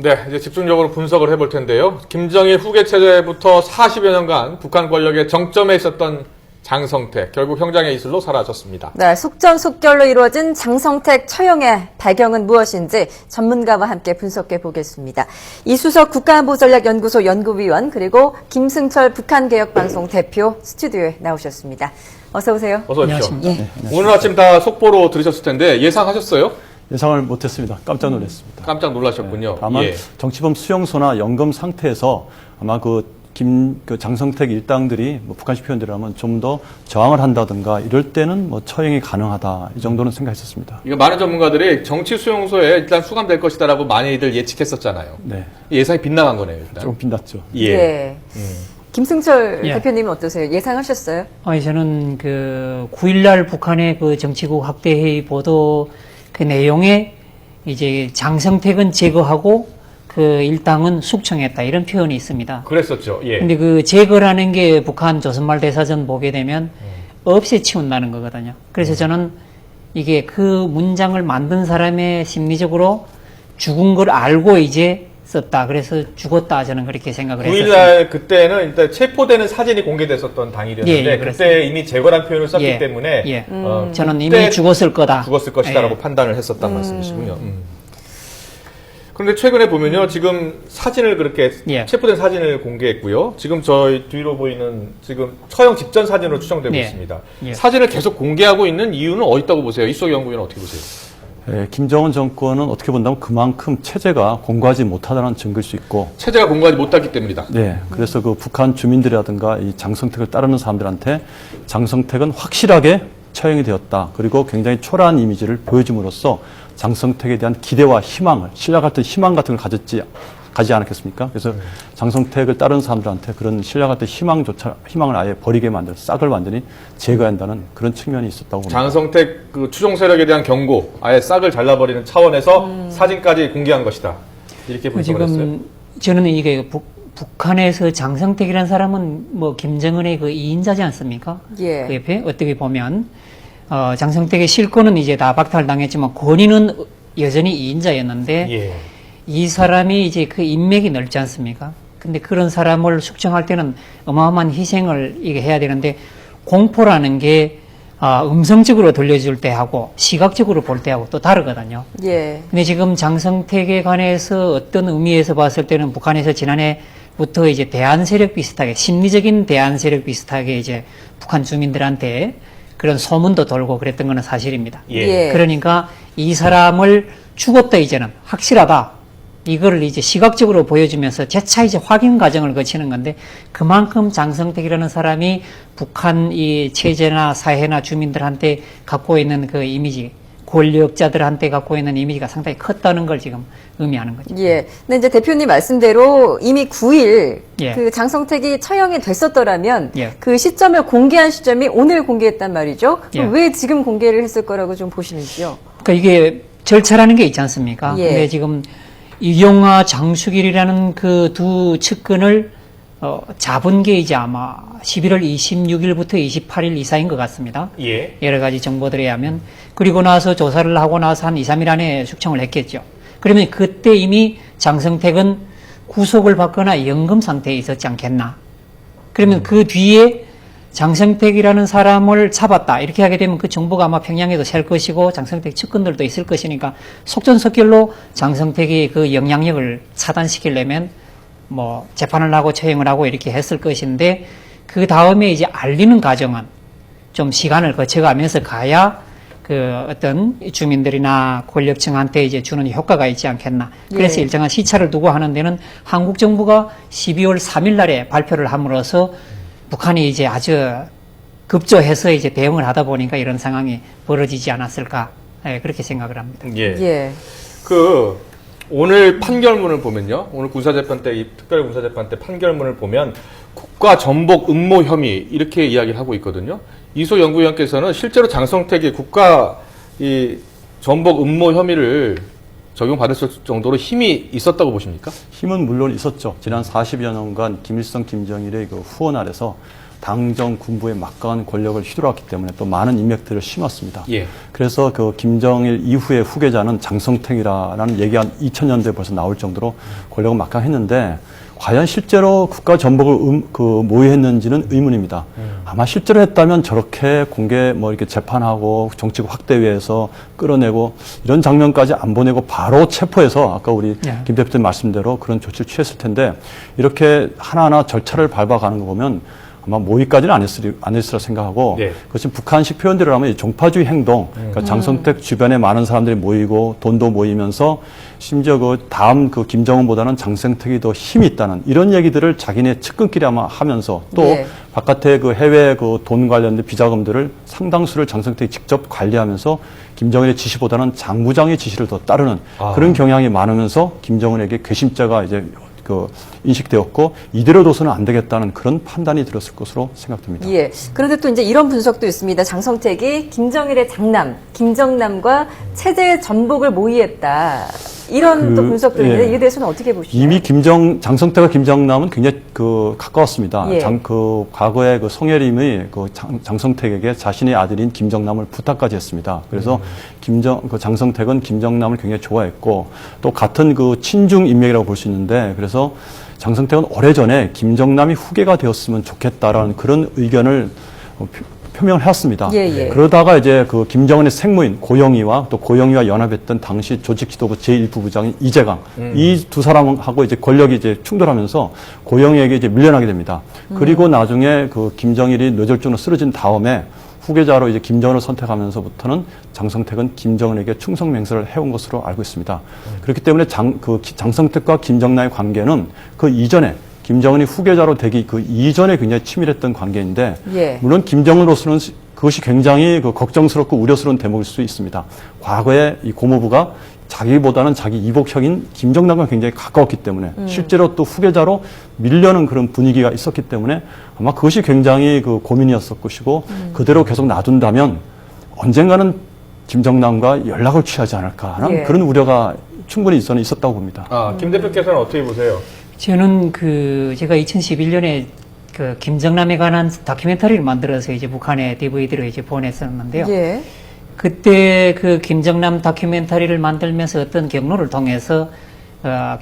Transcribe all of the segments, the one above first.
네, 이제 집중적으로 분석을 해볼 텐데요. 김정일 후계 체제부터 40여 년간 북한 권력의 정점에 있었던 장성택, 결국 형장의 이슬로 사라졌습니다. 네, 속전속결로 이루어진 장성택 처형의 배경은 무엇인지 전문가와 함께 분석해 보겠습니다. 이수석 국가안보전략연구소 연구위원 그리고 김승철 북한개혁방송 대표 스튜디오에 나오셨습니다. 어서 오세요. 어서 오십시오. 예. 오늘 아침 다 속보로 들으셨을 텐데 예상하셨어요? 예상을 못했습니다. 깜짝 놀랐습니다. 깜짝 놀라셨군요. 다만 예. 정치범 수용소나 연금 상태에서 아마 그 장성택 일당들이 뭐 북한식 표현대로하면 좀 더 저항을 한다든가 이럴 때는 뭐 처형이 가능하다 이 정도는 생각했었습니다. 이거 많은 전문가들이 정치 수용소에 일단 수감될 것이다라고 많이들 예측했었잖아요. 네, 예상이 빗나간 거네요. 일단. 조금 빗났죠. 예. 김승철 예. 대표님은 어떠세요? 예상하셨어요? 아니, 저는 그 9일날 북한의 그 정치국 확대회의 보도 그 내용에 이제 장성택은 제거하고 그 일당은 숙청했다 이런 표현이 있습니다. 그랬었죠. 예. 근데 그 제거라는 게 북한 조선말 대사전 보게 되면 없애치운다는 거거든요. 그래서 저는 이게 그 문장을 만든 사람의 심리적으로 죽은 걸 알고 이제 썼다. 그래서 죽었다. 저는 그렇게 생각을 했었습니다. 9일날 그때는 일단 체포되는 사진이 공개됐었던 당일이었는데 예, 그때 이미 제거란 표현을 썼기 예, 때문에 예. 어, 저는 그때 이미 죽었을 거다. 죽었을 것이다라고 예. 판단을 했었단 말씀이시군요. 그런데 최근에 보면요, 지금 사진을 그렇게 예. 체포된 사진을 공개했고요. 지금 저희 뒤로 보이는 지금 처형 직전 사진으로 추정되고 예. 있습니다. 예. 사진을 계속 공개하고 있는 이유는 어디 있다고 보세요? 이수석 연구위원은 어떻게 보세요? 김정은 정권은 어떻게 본다면 그만큼 체제가 공고하지 못하다는 증거일 수 있고, 체제가 공부하지 못했기 때문이다. 네, 그래서 그 북한 주민들이라든가 이 장성택을 따르는 사람들한테 장성택은 확실하게 처형이 되었다. 그리고 굉장히 초라한 이미지를 보여줌으로써 장성택에 대한 기대와 희망을, 신라 같은 희망 같은 걸 가지 않았겠습니까? 그래서 장성택을 따르는 사람들한테 그런 신라 같은 희망을 아예 버리게 만들, 싹을 완전히 제거해야 한다는 그런 측면이 있었다고 봅니다. 장성택 그 추종 세력에 대한 경고, 아예 싹을 잘라버리는 차원에서 사진까지 공개한 것이다. 이렇게 분석을 했어요. 지금 저는 이게 북한에서 장성택이라는 사람은 뭐 김정은의 그 2인자지 않습니까? 예. 그 옆에 어떻게 보면 장성택의 실권은 이제 다 박탈당했지만 권위는 여전히 2인자였는데 예. 이 사람이 이제 그 인맥이 넓지 않습니까? 근데 그런 사람을 숙청할 때는 어마어마한 희생을 이게 해야 되는데 공포라는 게 음성적으로 들려줄 때하고 시각적으로 볼 때하고 또 다르거든요. 예. 근데 지금 장성택에 관해서 어떤 의미에서 봤을 때는 북한에서 지난해부터 이제 대안 세력 비슷하게 심리적인 대안 세력 비슷하게 이제 북한 주민들한테 그런 소문도 돌고 그랬던 거는 사실입니다. 예. 예. 그러니까 이 사람을 죽었다 이제는 확실하다. 이거를 이제 시각적으로 보여주면서 재차 이제 확인 과정을 거치는 건데 그만큼 장성택이라는 사람이 북한 이 체제나 사회나 주민들한테 갖고 있는 그 이미지, 권력자들한테 갖고 있는 이미지가 상당히 컸다는 걸 지금 의미하는 거죠. 예. 근데 이제 대표님 말씀대로 이미 9일 예. 그 장성택이 처형이 됐었더라면 예. 그 시점을 공개한 시점이 오늘 공개했단 말이죠. 그럼 예. 왜 지금 공개를 했을 거라고 좀 보시는지요? 그러니까 이게 절차라는 게 있지 않습니까? 예. 근데 지금 이경화, 장수길이라는 그 두 측근을 잡은 게 이제 아마 11월 26일부터 28일 이사인 것 같습니다. 예. 여러 가지 정보들에 의하면. 그리고 나서 조사를 하고 나서 한 2, 3일 안에 숙청을 했겠죠. 그러면 그때 이미 장성택은 구속을 받거나 연금 상태에 있었지 않겠나. 그러면 그 뒤에 장성택이라는 사람을 잡았다. 이렇게 하게 되면 그 정보가 아마 평양에도 셀 것이고 장성택 측근들도 있을 것이니까 속전속결로 장성택이 그 영향력을 차단시키려면 뭐 재판을 하고 처형을 하고 이렇게 했을 것인데 그 다음에 이제 알리는 과정은 좀 시간을 거쳐가면서 가야 그 어떤 주민들이나 권력층한테 이제 주는 효과가 있지 않겠나. 그래서 예. 일정한 시차를 두고 하는 데는 한국 정부가 12월 3일 날에 발표를 함으로써 북한이 이제 아주 급조해서 이제 대응을 하다 보니까 이런 상황이 벌어지지 않았을까. 예, 그렇게 생각을 합니다. 예. 예. 그 오늘 판결문을 보면요. 오늘 군사재판 때, 이 특별 군사재판 때 판결문을 보면 국가 전복 음모 혐의 이렇게 이야기를 하고 있거든요. 이소 연구위원께서는 실제로 장성택이 국가 이 전복 음모 혐의를 적용받았을 정도로 힘이 있었다고 보십니까? 힘은 물론 있었죠. 지난 40여 년간 김일성, 김정일의 그 후원 아래서 당정 군부의 막강한 권력을 휘둘렀기 때문에 또 많은 인맥들을 심었습니다. 예. 그래서 그 김정일 이후의 후계자는 장성택이라는 얘기가 2000년대에 벌써 나올 정도로 권력을 막강했는데 과연 실제로 국가 전복을 모의했는지는 의문입니다. 아마 실제로 했다면 저렇게 공개 이렇게 재판하고 정치국 확대위에서 끌어내고 이런 장면까지 안 보내고 바로 체포해서 아까 우리 네. 김 대표님 말씀대로 그런 조치를 취했을 텐데 이렇게 하나하나 절차를 밟아가는 거 보면 아마 모의까지는 안 했으리라 생각하고 네. 그것이 북한식 표현대로 하면 종파주의 행동, 그러니까 장성택 주변에 많은 사람들이 모이고 돈도 모이면서 심지어 그 다음 그 김정은보다는 장성택이 더 힘이 있다는 이런 얘기들을 자기네 측근끼리 아마 하면서 또 예. 바깥에 그 해외 그 돈 관련된 비자금들을 상당수를 장성택이 직접 관리하면서 김정은의 지시보다는 장 부장의 지시를 더 따르는 그런 경향이 많으면서 김정은에게 괘씸죄가 이제 인식되었고 이대로 둬서는 안 되겠다는 그런 판단이 들었을 것으로 생각됩니다. 예. 그런데 또 이제 이런 분석도 있습니다. 장성택이 김정일의 장남, 김정남과 체제 전복을 모의했다. 이런 또 분석도 있는데 이에 대해서는 어떻게 보시나요? 이미 장성택과 김정남은 굉장히 가까웠습니다. 예. 과거에 그 송혜림이 장성택에게 자신의 아들인 김정남을 부탁까지 했습니다. 그래서 장성택은 김정남을 굉장히 좋아했고 또 같은 그 친중 인맥이라고 볼 수 있는데 그래서 장성택은 오래전에 김정남이 후계가 되었으면 좋겠다라는 그런 의견을 표명을 했습니다. 예, 예. 그러다가 이제 그 김정은의 생모인 고영희와 또 고영희와 연합했던 당시 조직지도부 제1부부장인 이재강 이 두 사람하고 이제 권력이 이제 충돌하면서 고영희에게 이제 밀려나게 됩니다. 그리고 나중에 그 김정일이 뇌졸중으로 쓰러진 다음에 후계자로 이제 김정은을 선택하면서부터는 장성택은 김정은에게 충성 맹세를 해온 것으로 알고 있습니다. 그렇기 때문에 장성택과 김정남의 관계는 그 이전에 김정은이 후계자로 되기 그 이전에 굉장히 치밀했던 관계인데 예. 물론 김정은으로서는 그것이 굉장히 걱정스럽고 우려스러운 대목일 수 있습니다. 과거에 이 고모부가 자기보다는 자기 이복형인 김정남과 굉장히 가까웠기 때문에 실제로 또 후계자로 밀려는 그런 분위기가 있었기 때문에 아마 그것이 굉장히 고민이었을 것이고 그대로 계속 놔둔다면 언젠가는 김정남과 연락을 취하지 않을까 하는 예. 그런 우려가 충분히 저는 있었다고 봅니다. 김 대표께서는 어떻게 보세요? 저는 제가 2011년에 김정남에 관한 다큐멘터리를 만들어서 이제 북한에 DVD로 이제 보냈었는데요. 예. 그때 김정남 다큐멘터리를 만들면서 어떤 경로를 통해서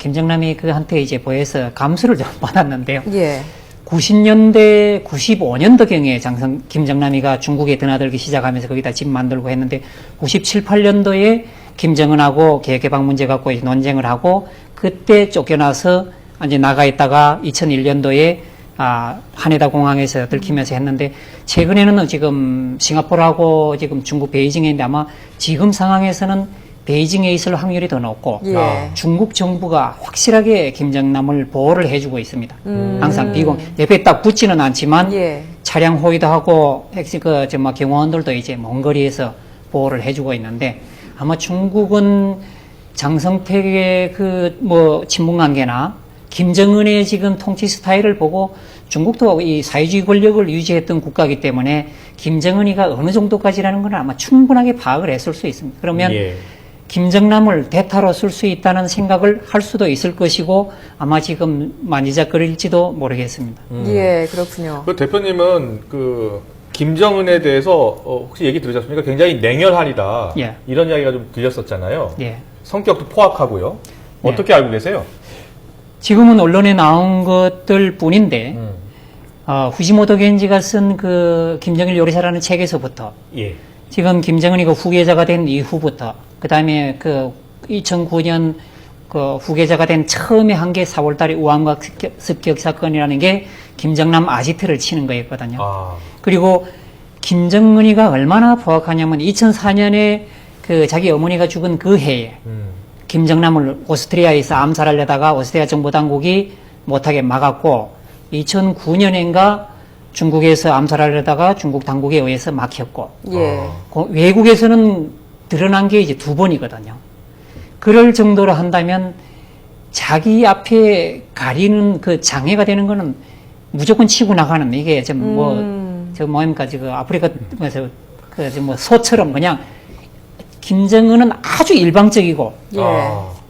김정남이 그한테 이제 보여서 감수를 좀 받았는데요. 예. 90년대, 95년도경에 김정남이가 중국에 드나들기 시작하면서 거기다 집 만들고 했는데 97, 8년도에 김정은하고 개개방 문제 갖고 이제 논쟁을 하고 그때 쫓겨나서 이제 나가 있다가 2001년도에 하네다 공항에서 들키면서 했는데 최근에는 지금 싱가포르하고 지금 중국 베이징에 있는데 아마 지금 상황에서는 베이징에 있을 확률이 더 높고 예. 중국 정부가 확실하게 김정남을 보호를 해주고 있습니다. 항상 비공 옆에 딱 붙지는 않지만 예. 차량 호위도 하고 경호원들도 이제 먼 거리에서 보호를 해주고 있는데 아마 중국은 장성택의 친분 관계나 김정은의 지금 통치 스타일을 보고 중국도 이 사회주의 권력을 유지했던 국가이기 때문에 김정은이가 어느 정도까지라는 건 아마 충분하게 파악을 했을 수 있습니다. 그러면 예. 김정남을 대타로 쓸 수 있다는 생각을 할 수도 있을 것이고 아마 지금 만지작거릴지도 모르겠습니다. 예, 그렇군요. 대표님은 김정은에 대해서 혹시 얘기 들으셨습니까? 굉장히 냉혈한이다. 예. 이런 이야기가 좀 들렸었잖아요. 예. 성격도 포악하고요. 예. 어떻게 알고 계세요? 지금은 언론에 나온 것들 뿐인데, 후지모토 겐지가 쓴 김정일 요리사라는 책에서부터, 예. 지금 김정은이가 후계자가 된 이후부터, 그 다음에 2009년 후계자가 된 처음에 한 게 4월달에 우한각 습격 사건이라는 게 김정남 아지트를 치는 거였거든요. 그리고 김정은이가 얼마나 포악하냐면 2004년에 자기 어머니가 죽은 그 해에, 김정남을 오스트리아에서 암살하려다가 오스트리아 정부 당국이 못하게 막았고 2009년인가 중국에서 암살하려다가 중국 당국에 의해서 막혔고 예. 외국에서는 드러난 게 이제 2번이거든요. 그럴 정도로 한다면 자기 앞에 가리는 장애가 되는 거는 무조건 치고 나가는 이게 뭡니까 아프리카에서 소처럼 그냥 김정은은 아주 일방적이고, 예.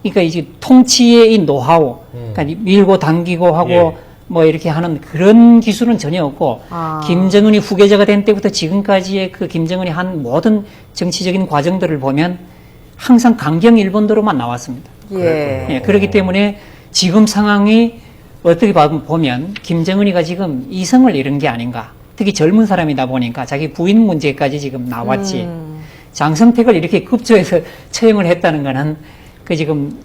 그러니까 이제 통치의 이 노하우, 그러니까 밀고 당기고 하고, 예. 뭐 이렇게 하는 그런 기술은 전혀 없고 아. 김정은이 후계자가 된 때부터 지금까지의 그 김정은이 한 모든 정치적인 과정들을 보면 항상 강경 일본도로만 나왔습니다. 예. 예, 그렇기 때문에 지금 상황이 어떻게 보면 김정은이가 지금 이성을 잃은 게 아닌가. 특히 젊은 사람이다 보니까 자기 부인 문제까지 지금 나왔지. 장성택을 이렇게 급조해서 처형을 했다는 거는 그 지금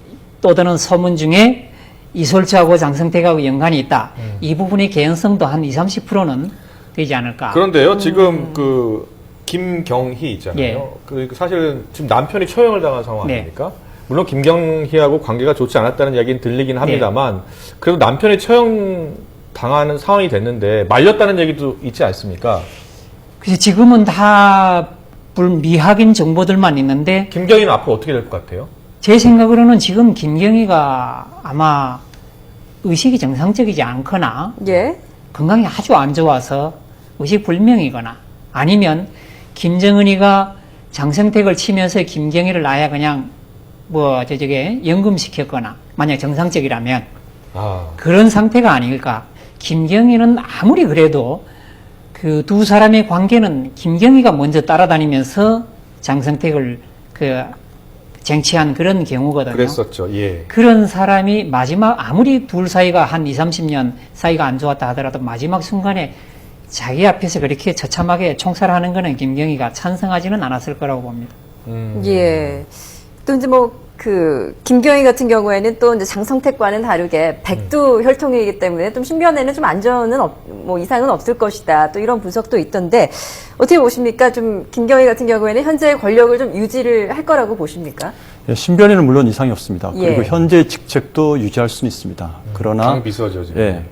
떠드는 소문 중에 이솔주하고 장성택하고 연관이 있다. 이 부분의 개연성도 한 20, 30%는 되지 않을까. 그런데요, 지금 그 김경희 있잖아요. 예. 그 사실은 지금 남편이 처형을 당한 상황 네. 아닙니까? 물론 김경희하고 관계가 좋지 않았다는 이야기는 들리긴 합니다만, 그래도 남편이 처형 당하는 상황이 됐는데 말렸다는 얘기도 있지 않습니까? 그래서 지금은 다 미확인 정보들만 있는데 김경희는 앞으로 어떻게 될 것 같아요? 제 생각으로는 지금 김경희가 아마 의식이 정상적이지 않거나 예. 건강이 아주 안 좋아서 의식불명이거나 아니면 김정은이가 장성택을 치면서 김경희를 아예 그냥 저게 연금시켰거나 만약 정상적이라면 아, 그런 상태가 아닐까. 김경희는 아무리 그래도 그 두 사람의 관계는 김경희가 먼저 따라다니면서 장성택을 쟁취한 그런 경우거든요. 그랬었죠. 예. 그런 사람이 마지막 아무리 둘 사이가 한 20, 30년 사이가 안 좋았다 하더라도 마지막 순간에 자기 앞에서 그렇게 처참하게 총살하는 거는 김경희가 찬성하지는 않았을 거라고 봅니다. 예. 또 이제 김경희 같은 경우에는 또 이제 장성택과는 다르게 백두 혈통이기 때문에 좀 신변에는 좀 안전은 이상은 없을 것이다. 또 이런 분석도 있던데 어떻게 보십니까? 좀 김경희 같은 경우에는 현재 권력을 좀 유지를 할 거라고 보십니까? 예, 신변에는 물론 이상이 없습니다. 예. 그리고 현재 직책도 유지할 수는 있습니다. 그러나 당 비서죠, 지금. 예,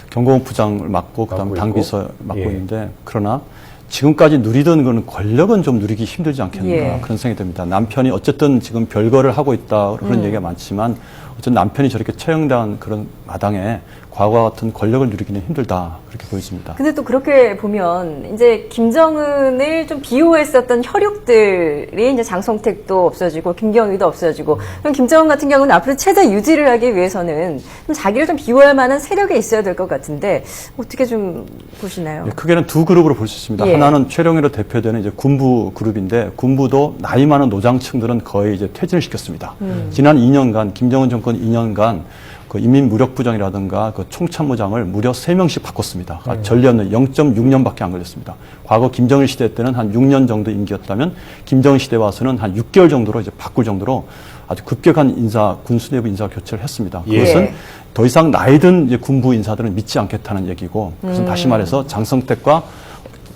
경공업 부장을 맡고 그다음 맡고 당 있고. 비서 맡고 예. 있는데 그러나 지금까지 누리던 그런 권력은 좀 누리기 힘들지 않겠는가 예. 그런 생각이 듭니다. 남편이 어쨌든 지금 별거를 하고 있다 그런 얘기가 많지만 어쨌든 남편이 저렇게 처형당한 그런 마당에 과거와 같은 권력을 누리기는 힘들다 그렇게 보여집니다. 근데 또 그렇게 보면 이제 김정은을 좀 비호했었던 혈육들이 이제 장성택도 없어지고 김경희도 없어지고 그럼 김정은 같은 경우는 앞으로 체제 유지를 하기 위해서는 좀 자기를 좀 비호할 만한 세력이 있어야 될 것 같은데 어떻게 좀 보시나요? 예, 크게는 두 그룹으로 볼 수 있습니다. 예. 하나는 최룡희로 대표되는 이제 군부 그룹인데 군부도 나이 많은 노장층들은 거의 이제 퇴진을 시켰습니다. 지난 2년간 김정은 정권 2년간 그 인민무력부장이라든가 그 총참모장을 무려 3명씩 바꿨습니다. 전례는 0.6년밖에 안 걸렸습니다. 과거 김정일 시대 때는 한 6년 정도 임기였다면 김정은 시대 와서는 한 6개월 정도로 이제 바꿀 정도로 아주 급격한 군수 내부 인사 교체를 했습니다. 예. 그것은 더 이상 나이 든 이제 군부 인사들은 믿지 않겠다는 얘기고, 그것은 다시 말해서 장성택과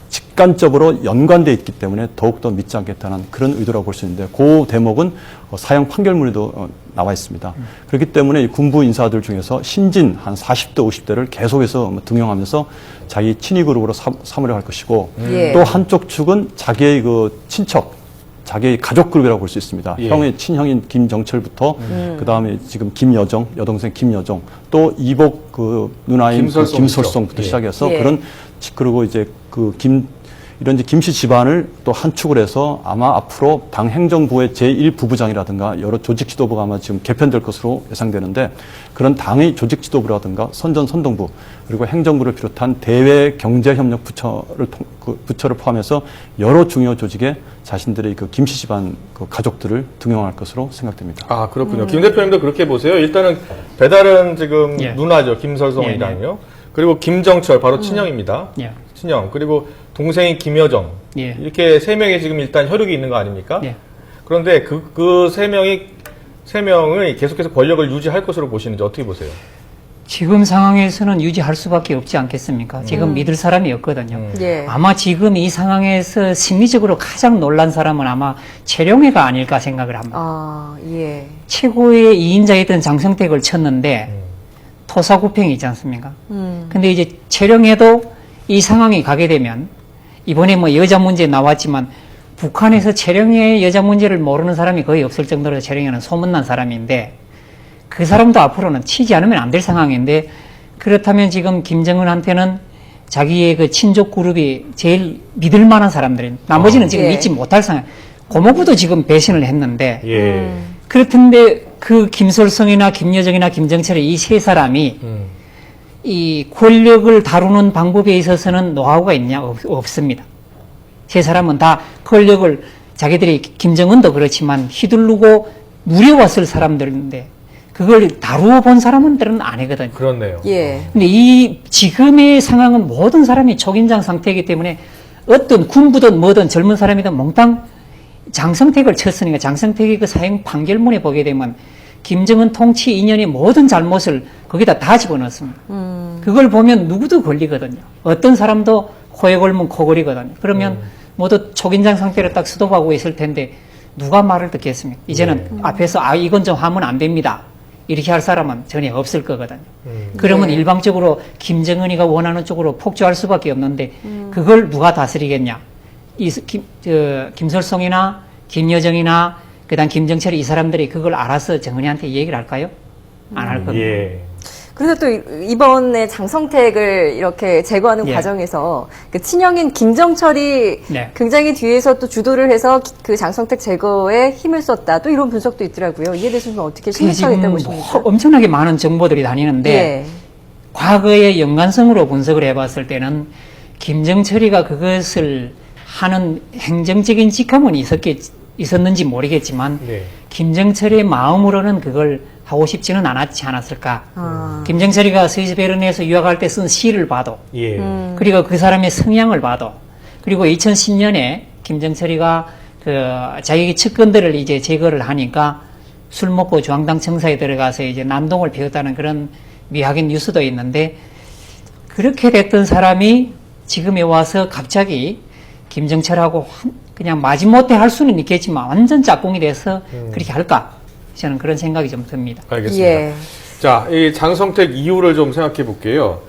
직간접으로 연관되어 있기 때문에 더욱더 믿지 않겠다는 그런 의도라고 볼 수 있는데, 그 대목은 사형 판결문에도 나와 있습니다. 그렇기 때문에 이 군부 인사들 중에서 신진 한 40대, 50대를 계속해서 등용하면서 자기 친위 그룹으로 삼으려 할 것이고, 예. 또 한쪽 축은 자기의 그 친척, 자기의 가족 그룹이라고 볼 수 있습니다. 예. 형의 친형인 김정철부터 그 다음에 지금 김여정, 여동생 김여정, 또 이복 그 누나인 김설송이죠. 김설송부터 예. 시작해서 예. 그리고 이제 이런 이제 김씨 집안을 또 한 축을 해서 아마 앞으로 당 행정부의 제1부부장이라든가 여러 조직 지도부가 아마 지금 개편될 것으로 예상되는데, 그런 당의 조직 지도부라든가 선전선동부 그리고 행정부를 비롯한 대외 경제협력 부처를 포함해서 여러 중요 조직에 자신들의 그 김씨 집안 그 가족들을 등용할 것으로 생각됩니다. 아, 그렇군요. 김 대표님도 그렇게 보세요. 일단은 배달은 지금 예. 누나죠. 김설송이랑요. 그리고 김정철, 바로 친형입니다. 예. 친형. 그리고 동생인 김여정. 예. 이렇게 세 명이 지금 일단 혈육이 있는 거 아닙니까? 예. 그런데 그 세 명이 계속해서 권력을 유지할 것으로 보시는지 어떻게 보세요? 지금 상황에서는 유지할 수밖에 없지 않겠습니까? 지금 믿을 사람이 없거든요. 예. 아마 지금 이 상황에서 심리적으로 가장 놀란 사람은 아마 최룡해가 아닐까 생각을 합니다. 아, 예. 최고의 2인자였던 장성택을 쳤는데 토사구팽이 있지 않습니까? 근데 이제 최룡해도 이 상황이 가게 되면 이번에 뭐 여자 문제 나왔지만 북한에서 최룡해의 여자 문제를 모르는 사람이 거의 없을 정도로 최룡해는 소문난 사람인데 그 사람도 앞으로는 치지 않으면 안 될 상황인데, 그렇다면 지금 김정은한테는 자기의 그 친족 그룹이 제일 믿을 만한 사람들인, 나머지는 지금 예. 믿지 못할 상황. 고모부도 지금 배신을 했는데, 예. 그렇던데 그 김솔성이나 김여정이나 김정철이 이 세 사람이 이 권력을 다루는 방법에 있어서는 노하우가 있냐? 없습니다. 세 사람은 다 권력을 자기들이 김정은도 그렇지만 휘두르고 누려왔을 사람들인데 그걸 다루어 본 사람들은 아니거든요. 그렇네요. 예. 근데 이 지금의 상황은 모든 사람이 초긴장 상태이기 때문에 어떤 군부든 뭐든 젊은 사람이든 몽땅 장성택을 쳤으니까 장성택이 그 사형 판결문에 보게 되면 김정은 통치 2년의 모든 잘못을 거기다 다 집어넣습니다. 그걸 보면 누구도 걸리거든요. 어떤 사람도 코에 걸면 코 걸리거든요. 그러면 모두 초긴장 상태로 딱 스톱하고 있을 텐데 누가 말을 듣겠습니까? 이제는 앞에서 이건 좀 하면 안 됩니다. 이렇게 할 사람은 전혀 없을 거거든요. 그러면 네. 일방적으로 김정은이가 원하는 쪽으로 폭주할 수밖에 없는데 그걸 누가 다스리겠냐? 김설송이나 김여정이나 그다음 김정철이 이 사람들이 그걸 알아서 정은이한테 얘기를 할까요? 안 할 겁니다. 예. 그래서 또 이번에 장성택을 이렇게 제거하는 예. 과정에서 그 친형인 김정철이 네. 굉장히 뒤에서 또 주도를 해서 그 장성택 제거에 힘을 썼다. 또 이런 분석도 있더라고요. 이에 대해서는 어떻게 그 심각하게 지금 보십니까? 엄청나게 많은 정보들이 다니는데 예. 과거의 연관성으로 분석을 해봤을 때는 김정철이가 그것을 하는 행정적인 직함은 있었는지 모르겠지만 네. 김정철의 마음으로는 그걸 하고 싶지는 않았지 않았을까. 아. 김정철이가 스위스 베른에서 유학할 때 쓴 시를 봐도 예. 그리고 그 사람의 성향을 봐도 그리고 2010년에 김정철이가 그 자기 측근들을 이제 제거를 하니까 술 먹고 중앙당 청사에 들어가서 이제 난동을 피웠다는 그런 미확인 뉴스도 있는데 그렇게 됐던 사람이 지금에 와서 갑자기 김정철하고 그냥 마지못해 할 수는 있겠지만 완전 짝꿍이 돼서 그렇게 할까? 저는 그런 생각이 좀 듭니다. 알겠습니다. 예. 자, 이 장성택 이유를 좀 생각해 볼게요.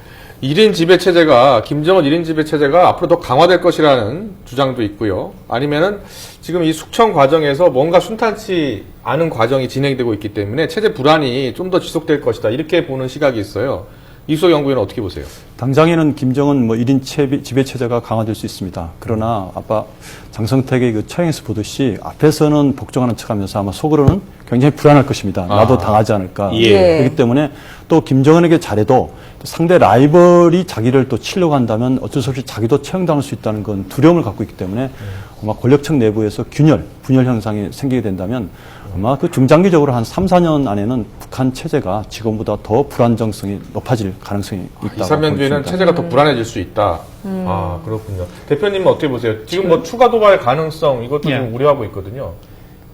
1인 지배 체제가, 김정은 1인 지배 체제가 앞으로 더 강화될 것이라는 주장도 있고요. 아니면은 지금 이 숙청 과정에서 뭔가 순탄치 않은 과정이 진행되고 있기 때문에 체제 불안이 좀 더 지속될 것이다. 이렇게 보는 시각이 있어요. 이수석 연구위원은 어떻게 보세요? 당장에는 김정은 1인 지배 체제가 강화될 수 있습니다. 그러나 아까 장성택의 그 처형에서 보듯이 앞에서는 복종하는 척하면서 아마 속으로는 굉장히 불안할 것입니다. 나도 당하지 않을까. 예. 그렇기 때문에 또 김정은에게 잘해도 상대 라이벌이 자기를 또 치려고 한다면 어쩔 수 없이 자기도 처형당할 수 있다는 건 두려움을 갖고 있기 때문에 아마 권력층 내부에서 분열 현상이 생기게 된다면 아마 그 중장기적으로 한 3, 4년 안에는 북한 체제가 지금보다 더 불안정성이 높아질 가능성이 있다고 2, 3년 뒤에는 보입니다. 체제가 더 불안해질 수 있다. 아, 그렇군요. 대표님은 어떻게 보세요? 지금 뭐 추가 도발 가능성 이것도 예. 좀 우려하고 있거든요.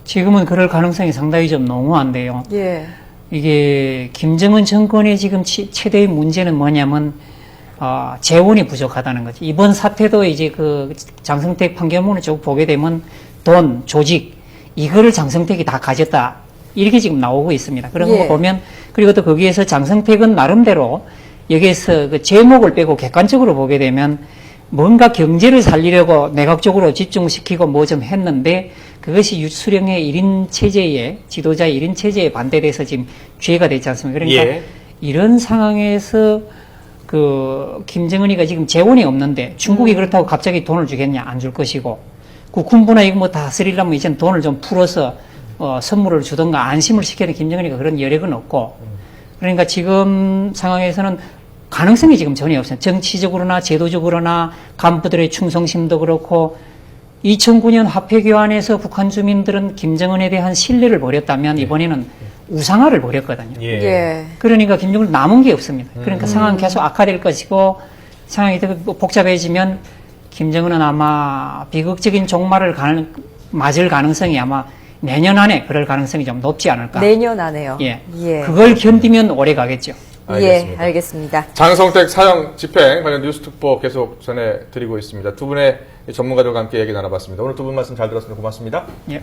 지금은 그럴 가능성이 상당히 좀 농후한데요. 예. 이게 김정은 정권의 지금 최대의 문제는 뭐냐면 재원이 부족하다는 거죠. 이번 사태도 이제 그 장성택 판결문을 쭉 보게 되면 돈, 조직 이거를 장성택이 다 가졌다 이렇게 지금 나오고 있습니다. 그런 예. 거 보면 그리고 또 거기에서 장성택은 나름대로 여기에서 그 제목을 빼고 객관적으로 보게 되면 뭔가 경제를 살리려고 내각적으로 집중시키고 뭐 좀 했는데 그것이 수령의 1인 체제에 지도자의 1인 체제에 반대돼서 지금 죄가 됐지 않습니까? 그러니까 예. 이런 상황에서 그 김정은이가 지금 재원이 없는데 중국이 그렇다고 갑자기 돈을 주겠냐? 안 줄 것이고 그 군부나 이거 뭐 다스리려면 이제는 돈을 좀 풀어서 선물을 주던가 안심을 시켜야 김정은이가 그런 여력은 없고 그러니까 지금 상황에서는 가능성이 지금 전혀 없어요. 정치적으로나 제도적으로나 간부들의 충성심도 그렇고 2009년 화폐 교환에서 북한 주민들은 김정은에 대한 신뢰를 버렸다면 이번에는 우상화를 버렸거든요. 예. 예. 그러니까 김정은 남은 게 없습니다. 그러니까 상황은 계속 악화될 것이고 상황이 더 복잡해지면 김정은은 아마 비극적인 종말을 맞을 가능성이 아마 내년 안에 그럴 가능성이 좀 높지 않을까. 내년 안에요. 예. 예. 그걸 견디면 오래 가겠죠. 알겠습니다. 예, 알겠습니다. 장성택 사형 집행 관련 뉴스 특보 계속 전해드리고 있습니다. 두 분의 전문가들과 함께 얘기 나눠봤습니다. 오늘 두 분 말씀 잘 들었습니다. 고맙습니다. 예.